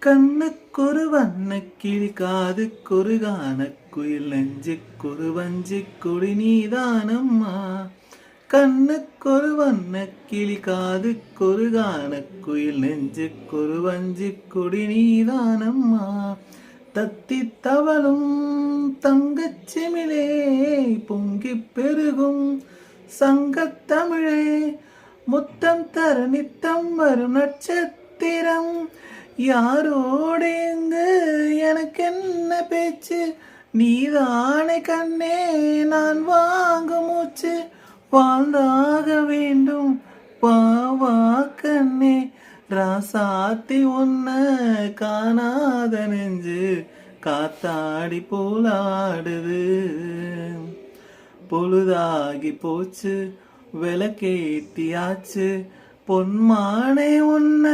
கண்ணுக்கொரு வண்ணக்கிளி காதுக்கொரு கானக்குயில் நெஞ்சுக்கொரு வஞ்சிக் கொடி நீதானம்மா. கண்ணுக்கொரு வண்ணக்கிளி காதுக்கொரு கானக்குயில் நெஞ்சுக்கொரு வஞ்சிக் கொடி நீதானம்மா. தத்தித் தவழும் தங்கச் சிமிழே பொங்கிப் பெருகும் சங்கத்தமிழே, முத்தம் தர நித்தம் வரும் நட்சத்திரம், யாரோடு எங்கு எனக்கென்ன பேச்சு, நீதானே கண்ணே நான் வாங்கும் மூச்சு, வாழ்ந்தாக வேண்டும் வா கண்ணே, ராசாத்தி உன்ன காணாத நெஞ்சு காத்தாடி போலாடுது. பொழுதாகி போச்சு விளக்கேத்தியாச்சு, பொன்மானே உன்ன